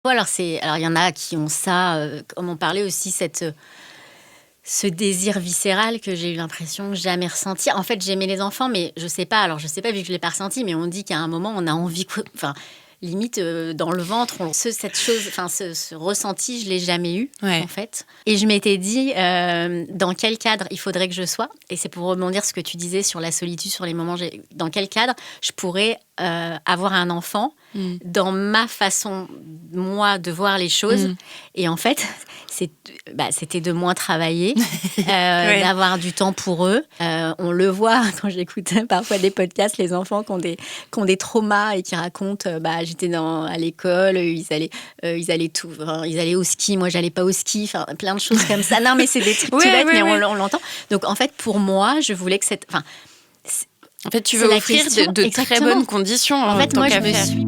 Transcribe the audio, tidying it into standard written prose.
Alors il y en a qui ont ça, comme on parlait aussi, ce désir viscéral que j'ai eu l'impression que jamais ressenti. En fait, j'aimais les enfants, mais je sais pas vu que je l'ai pas ressenti, mais on dit qu'à un moment, on a envie, limite dans le ventre, cette chose, ce ressenti, je l'ai jamais eu, en fait. Et je m'étais dit, dans quel cadre il faudrait que je sois, et c'est pour rebondir ce que tu disais sur la solitude, sur les moments, dans quel cadre je pourrais avoir un enfant dans ma façon, moi, de voir les choses. Et en fait, c'était de moins travailler, d'avoir du temps pour eux. On le voit quand j'écoute parfois des podcasts, les enfants qui ont des traumas et qui racontent, j'étais à l'école, ils allaient au ski, moi j'allais pas au ski, plein de choses comme ça. Non, mais c'est des trucs tout bêtes, mais on l'entend. Donc en fait, pour moi, je voulais que En fait, tu veux offrir de très bonnes conditions. En fait, moi, je me suis